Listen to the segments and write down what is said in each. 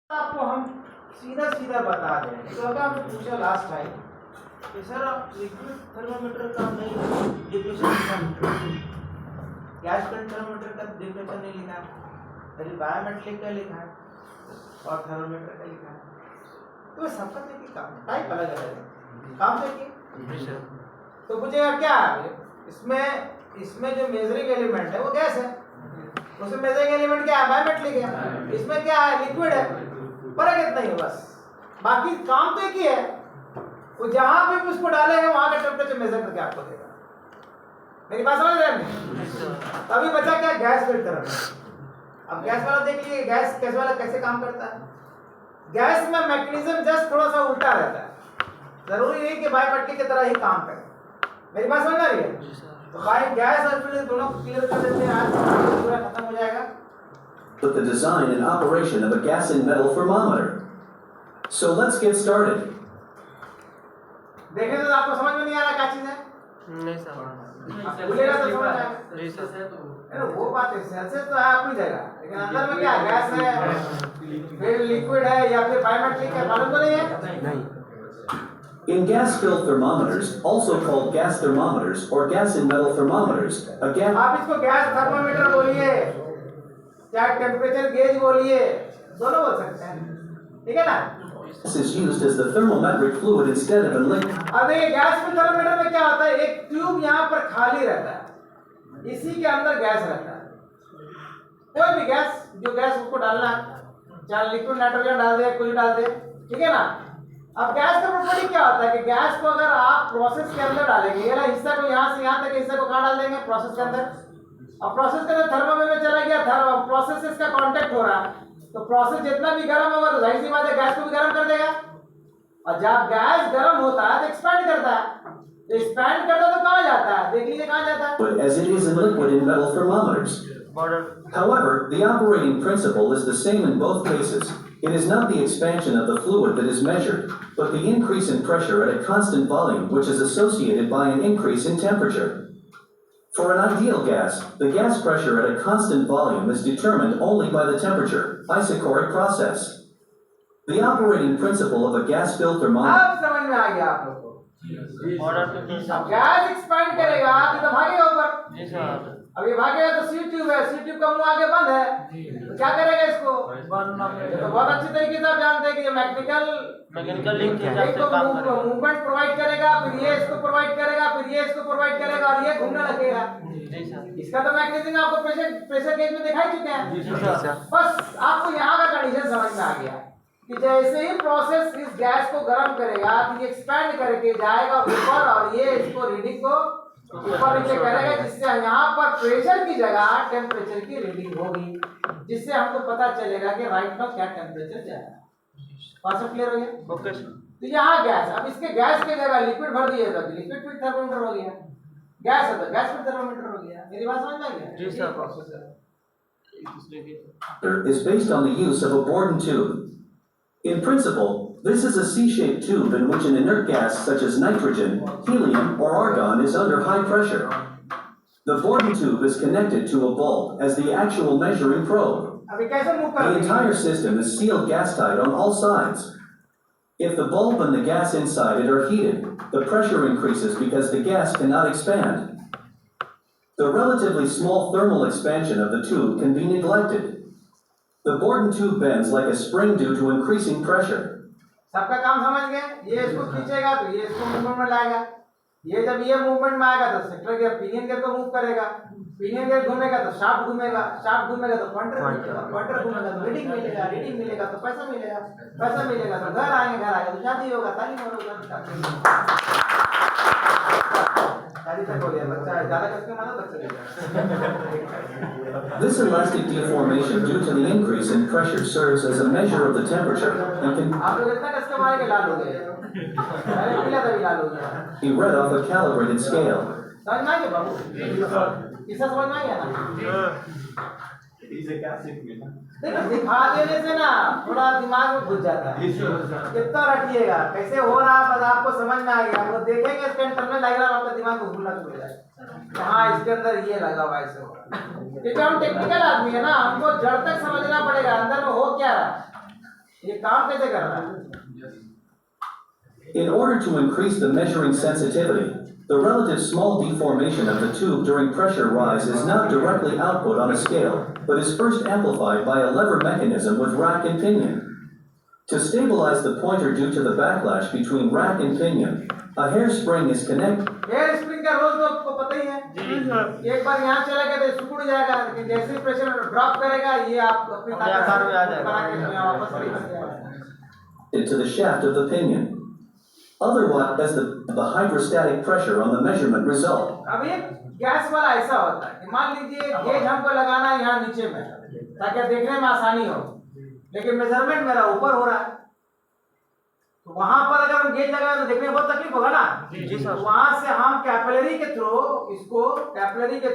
आपको हम सीधा सीधा बता दें। तो अगर आपने पूछा लास्ट टाइम कि सर लिक्विड थर्मामीटर का नहीं डिफिनेशन गैस थर्मामीटर का डिफिनेशन नहीं लिखा है, अरे बायोमेट्रिक का लिखा है और थर्मामीटर का लिखा है। तो सबका देखिए काम टाइप अलग अलग है, काम देखिए। तो पूछेगा क्या इसमें जो मेजरिंग एलिमेंट है वो गैस है, उसमें मेजरिंग एलिमेंट क्या है, बायोमेट्रिक है, इसमें क्या है, लिक्विड है। फर्क इतना ही है बस, बाकी काम तो एक ही है। वो जहां भी उसको डालेगा वहां का टेम्परेचर मेजर करके आपको देगा। मेरी बात समझ रहे हैं? तो अभी बचा क्या, गैस फिल्टर। अब गैस वाला देख लीजिए, गैस वाला कैसे काम करता है। गैस में मैकेनिज्म जस्ट थोड़ा सा उल्टा रहता है, जरूरी नहीं कि बायोमेट्रिक की तरह ही काम करे। मेरी बात समझ आ रही है? तो बाय गैस और फिल्टर दोनों को क्लियर कर देते हैं, आज पूरा खत्म हो जाएगा। With the design and operation of a gas and metal thermometer. So let's get started. देखने तो आपको समझ में नहीं आ रहा क्या चीज है? नहीं सर, भूलेगा तो समझ आएगा। नहीं सर, अरे वो बात है, सेंसर तो है अपनी जगह, लेकिन अंदर में क्या है, गैस है, फिर लिक्विड है या फिर बायोमेट्रिक है, मालूम तो नहीं है? नहीं। In gas-filled thermometers, also called gas thermometers or gas and metal thermometers, a gas. आप इसको गैस थर्मामीटर बोलिए, चाहे टेम्परेचर गेज बोलिए, दोनों बोल सकते हैं, ठीक है ना? This is used as the thermometric fluid instead of a liquid. अब देखिए गैस में थर्मामीटर में क्या होता है, एक ट्यूब यहाँ पर खाली रहता है, इसी के अंदर गैस रहता है। कोई भी गैस, जो गैस उसको डालना है, चाहे लिक्विड नाइट्रोजन डाल दे, कुछ डाल दे, ठीक है ना? अब गैस का प्रॉपर्टी क्या होता है कि गैस को अगर आप प्रोसेस के अंदर डालेंगे, ये हिस्सा को यहाँ से यहाँ तक हिस्से को कहाँ डाल देंगे, प्रोसेस के अंदर। अब प्रोसेस के अंदर थर्मोमीटर में चला गया, प्रोसेस से इसका कांटेक्ट हो रहा है, तो प्रोसेस जितना भी गर्म होगा तो जाहिर सी बात है गैस को भी गर्म कर देगा। और जब गैस गर्म होता है तो एक्सपैंड करता है, तो एक्सपैंड करता है तो कहाँ जाता है, देख लीजिए कहाँ जाता है। But as it is in liquid in metal thermometers. However, the operating principle is the same in both cases. It is not the expansion of the fluid that is measured, but the increase in pressure at a constant volume which is associated by an increase in temperature. For an ideal gas, the gas pressure at a constant volume is determined only by the temperature, isochoric process. The operating principle of a gas-filled thermometer. अब समझ में आ गया आप लोग को। अब gas expand करेगा तो भागेगा ऊपर। जी सर। अब ये भागेगा तो सी ट्यूब है, सी ट्यूब का मुंह आगे बंद है, तो क्या करेगा इसको? तो बहुत अच्छी तरीके से आप जानते हैं कि ये मैकेनिकल लिंक है, एक तो मूवमेंट प्रोवाइड करेगा, फिर ये इसको प्रोवाइड करेगा, फिर ये इसको प्रोवाइड करेगा और ये घूमने लगेगा। इसका तो मैकेनिज्म आपको प्रेशर गेज में दिखाई चुके हैं। बस आपको यहाँ का कंडीशन समझ में आ गया कि जैसे ही प्रोसेस इस गैस को गर्म करेगा तो ये एक्सपैंड करके जाएगा ऊपर और ये इसको रीडिंग को ऊपर नीचे करेगा, जिससे यहाँ पर प्रेशर की जगह टेम्परेचर की रीडिंग होगी, जिससे हमको पता चलेगा कि राइट नाउ क्या टेम्परेचर जा रहा है। कॉन्सेप्ट क्लियर हो गया? ओके। तो यहाँ गैस, अब इसके गैस की जगह लिक्विड भर दिए तो लिक्विड फिल्ड थर्मामीटर हो गया, गैस है तो गैस फिल्ड थर्मामीटर हो गया। मेरी बात समझ में आ गया? जी sir. Process is based on the use of a Borden tube. In principle, this is a C-shaped tube in which an inert gas such as nitrogen, helium, or argon is under high pressure. The Borden tube is connected to a bulb as the actual measuring probe. अभी कैसे move The करेंगे? entire system is sealed gas-tight on all sides. If the bulb and the gas inside it are heated, the pressure increases because the gas cannot expand. The relatively small thermal expansion of the tube can be neglected. The Borden tube bends like a spring due to increasing pressure. सबका काम समझ गए? ये इसको खींचेगा तो ये इसको मूवमेंट में लाएगा, ये जब ये मूवमेंट में आएगा तो सेक्टर गियर पिनियन गियर को मूव करेगा, पिनियन गियर घूमेगा तो शाफ्ट घूमेगा, शाफ्ट घूमेगा तो पॉइंटर घूमेगा, पॉइंटर घूमेगा तो रीडिंग मिलेगा, रीडिंग मिलेगा तो पैसा मिलेगा, पैसा मिलेगा तो घर आएगा तो शादी होगा, तालीम होगा, शादी तक हो गया, बच्चा ज्यादा कसके मानो तक चलेगा। This elastic deformation due to the increase in pressure serves as a measure of the temperature and can आप लोग इतना कसके मारेंगे लाल हो गए, अरे पीला तभी लाल हो गया। be read off a calibrated scale. समझ में आ गया बाबू? किसका समझ में आ गया ना? देखो दिखा देने से ना थोड़ा दिमाग में घुस जाता है, कितना रटिएगा कैसे हो रहा है, बस आपको समझ में आ गया, वो देखेंगे इसका इंटरनल डायग्राम आपका दिमाग में घूमना शुरू हो जाएगा, हाँ इसके अंदर ये लगा हुआ है, ऐसे हो रहा है। क्योंकि हम टेक्निकल आदमी है ना, हमको जड़ तक समझना पड़ेगा अंदर में हो क्या रहा है। ये काम कैसे कर रहा है? In order to increase the measuring sensitivity, the relative small deformation of the tube during pressure rise is not directly output on a scale, but is first amplified by a lever mechanism with rack and pinion. To stabilize the pointer due to the backlash between rack and pinion, a hairspring is connected. Air spring का role तो आपको पता ही है। एक बार यहाँ चला गया तो सिकुड़ जाएगा, लेकिन जैसे ही प्रेशर ड्रॉप करेगा ये आप अपनी आकार में आ जाएगा। बना के वापस तरीके से आएगा। Into the shaft of the pinion. Otherwise, as the hydrostatic pressure on the measurement result. अब ये गैस वाला ऐसा होता है कि मान लीजिए गेज हमको लगाना है यहाँ नीचे में ताकि देखने में आसानी हो, लेकिन मेजरमेंट मेरा ऊपर हो रहा है, तो वहां पर अगर हम गेज लगाए तो देखने में बहुत तकलीफ होगा ना जी सर। वहां से हम कैपिलरी के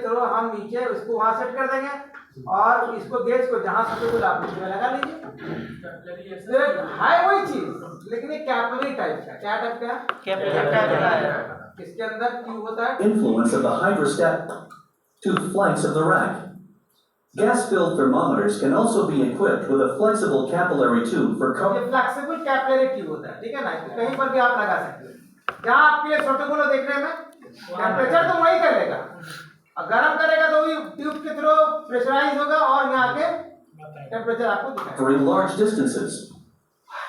थ्रू हम नीचे इसको वहां सेट कर देंगे और इसको गेज को जहां सूटेबल आप नीचे लगा लीजिए। है वही चीज, लेकिन ये कैपिलरी टाइप का क्या टाइप का कैपिलरी टाइप का है। इसके अंदर ट्यूब होता है। Influence of the hydrostat to flanks of the rack. Gas-filled thermometers can also be equipped with a flexible capillary tube for ये फ्लेक्सिबल कैपिलरी ट्यूब होता है, ठीक है ना, कहीं पर भी आप लगा सकते हो जहां आपके लिए सूटेबल हो देखने में। टेम्परेचर तो वही करेगा और गर्म करेगा तो भी ट्यूब के थ्रू प्रेशराइज होगा और यहाँ के टेम्परेचर आपको दिखाएगा। for large distances.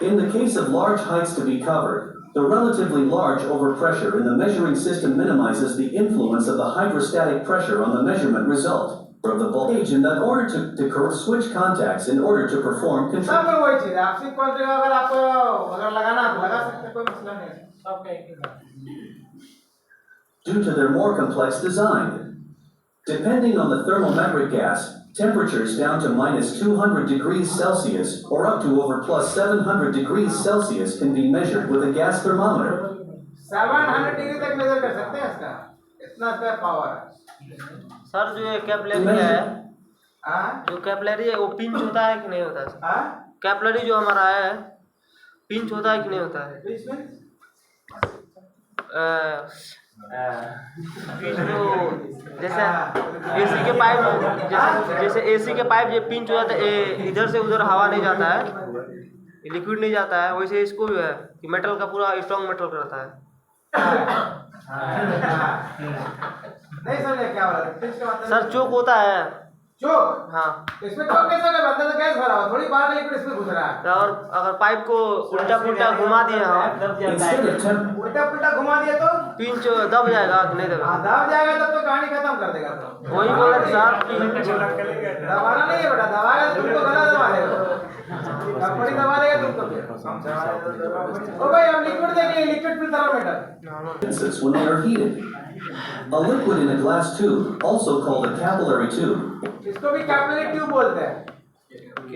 In the case of large heights to be covered, the relatively large overpressure in the measuring system minimizes the influence of the hydrostatic pressure on the measurement result of the voltage in order to switch contacts in order to perform सब control. में वही चीज है, आप सिर्फ कौन अगर आपको अगर लगाना है तो लगा सकते हैं, कोई मसला नहीं है। सब कहीं Due to their more complex design. Depending on the thermometric gas, temperatures down to -200 degrees Celsius or up to over +700 degrees Celsius can be measured with a gas thermometer. 700 degree तक मेजर कर सकते हैं इसका, इतना इसका power है। Sir जो ये कैपिलरी है, हाँ जो कैपिलरी है वो पिंच होता है कि नहीं होता है? हाँ कैपिलरी जो हमारा है पिंच होता है कि नहीं होता है? बीच में पिंच जो जैसे एसी के पाइप जैसे एसी के पाइप जो पिंच हो जाता है, इधर से उधर हवा नहीं जाता है, लिक्विड नहीं जाता है, वैसे इसको भी है कि मेटल का पूरा स्ट्रॉन्ग मेटल का रहता है। नहीं समझे क्या बोला सर चोक होता है। चोक? हाँ। इसमें चोक कैसे होगा? अंदर तो गैस भरा हुआ, थोड़ी बाहर लिक्विड इसमें घुस रहा है। और अगर पाइप को उल्टा पुल्टा घुमा दिए हम, Instead of उल्टा पुल्टा घुमा दिया तो पिंच दब जाएगा कि नहीं दबेगा? दब जाएगा तब तो कहानी खत्म कर देगा। तो वही बोल रहे सर दबाना नहीं है बेटा, दबाएगा तुमको गला दबा देगा, बड़ी दबा देगा तुमको फिर। ओ भाई हम लिक्विड देख लिए, लिक्विड फिर thermometer. when they are heated. A liquid in a glass tube, also called a capillary tube, इसको भी कैपिलरी ट्यूब बोलते हैं।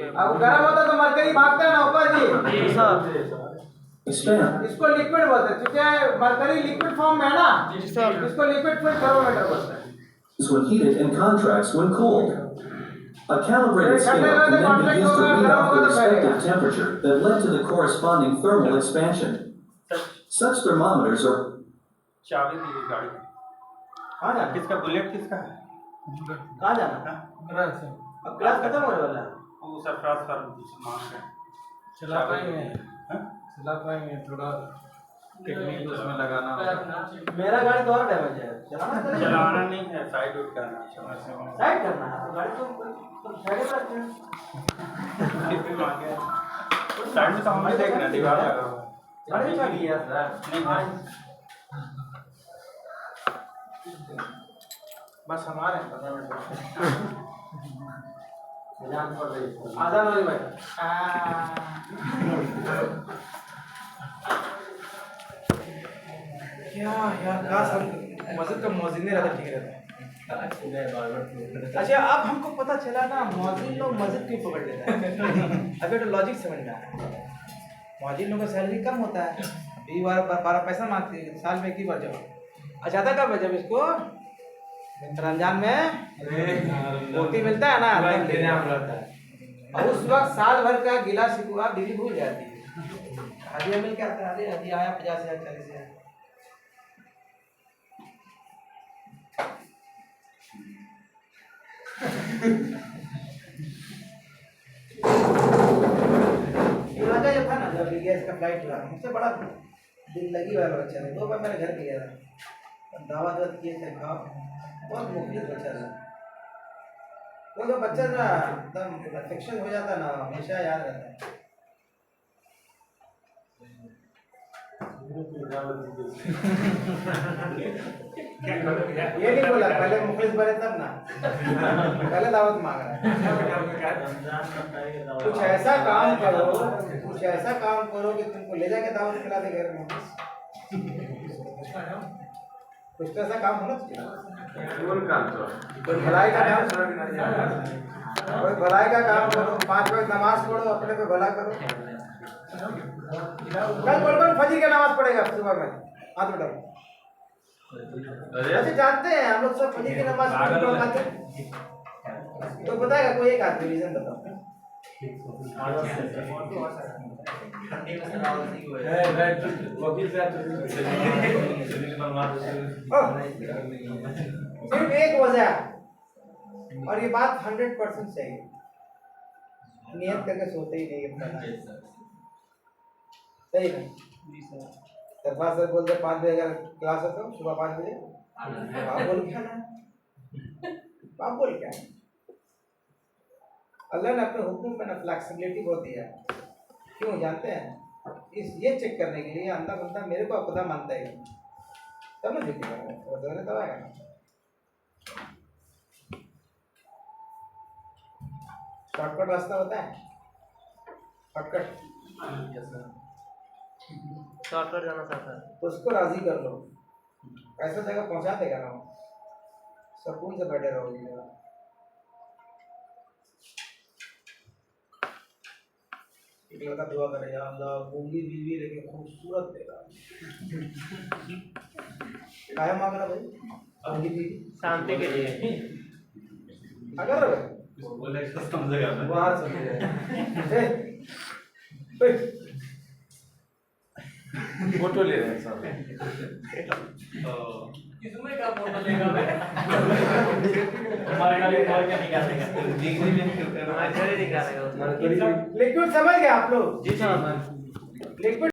अब गर्म होता है तो मरकरी भागता है ना ऊपर जी, expand. इसको लिक्विड बोलते हैं, क्योंकि मरकरी लिक्विड फॉर्म में है ना, इसको लिक्विड फिर थर्मामीटर बोलते हैं। When heated and contracts when cooled. A calibrated scale can then be used to read off the respective temperature that led to the corresponding thermal expansion. Such thermometers are चाबी दी गाड़ी कहाँ जाना? किसका bullet किसका है? कहाँ जाना? अब क्लास खत्म होने वाला है। वो सब ट्रांसफर सामान है चला पाएंगे थोड़ा टेक्निक उसमें लगाना होगा। मेरा गाड़ी तो और डैमेज है, चलाना नहीं है, साइड आउट करना है। साइड करना है, गाड़ी तो साइड में रखते हैं। साइड में तो हम नहीं देख रहे, दीवार लगा हुआ है। गाड़ी का किया सर नहीं है। बस हमारे 15 मिनट आधा नहीं भाई। क्या यार काश हम मस्जिद का मौजिन नहीं रहता, ठीक रहता। अच्छा अब हमको पता चला ना मौजिन लोग मस्जिद क्यों पकड़ लेता है। अभी तो लॉजिक समझ में आया। मौजिन लोगों का सैलरी कम होता है, 12 पैसा मांगते हैं साल में की बार जब। अच्छा था कब जब इसको रमजान में रोटी मिलता है ना, तब देने में रहता है। और उस वक्त साल भर का गिला शिकवा दिल्ली भूल जाती है। हदिया मिल के आता है, अरे हदिया आया 50,000 40,000। ये पहले इसका फ्लाइट हुआ मुझसे बड़ा दिल लगी वाला बच्चा था, 2 बार मेरे घर गया था, दावत वावत किए थे, खाओ बहुत मुखलिस बच्चा था। वो तो बच्चा ना एकदम अफेक्शन हो जाता ना, हमेशा याद रहता है। ये नहीं बोला पहले मुखलिस बने तब ना, पहले दावत मांग रहा है। कुछ ऐसा काम करो कि तुमको ले जाके दावत खिला दे घर में। कुछ तो ऐसा काम होना चाहिए, कोई भलाई का काम करो, 5 वक्त नमाज पढ़ो, अपने पे भला करो। कल कौन फजर की नमाज पढ़ेगा सुबह में? हाथ उठाओ। अच्छा जानते हैं हम लोग सब फजर की नमाज पढ़ते हैं, तो बताएगा कोई एक आदमी रीजन बताओ। सिर्फ एक वजह, और ये बात 100% सही है, नियत करके सोते ही नहीं है, सही नहीं। दरबार सर बोलते 5 बजे अगर क्लास है तो सुबह 5 बजे आप बोल क्या ना, आप बोल क्या। अल्लाह ने अपने हुक्म में ना फ्लेक्सिबिलिटी बहुत दिया है, क्यों जानते हैं? इस ये चेक करने के लिए अंदर बंदा मेरे को खुदा मानता है तब ना झुकेगा, वो तो ने दबाएगा। शॉर्टकट रास्ता होता है, शॉर्टकट जाना चाहता है, उसको राजी कर लो, ऐसा जगह पहुंचा देगा ना, सुकून से बैठे रहोगे। एक लड़का दुआ करे, या अल्लाह गूंगी बीवी लेके खूबसूरत देगा। काहे मांग रहा भाई? गूंगी बीवी शांति के लिए। अगर समझेगा बाहर समझेगा फोटो ले रहे हैं सब। किसमें का फोटो लेगा मैं? हमारे गाड़ी कॉल क्या निकालेगा? हमारे घर ही निकालेगा। लिक्विड समझ गए आप लोग? जी सर। लिक्विड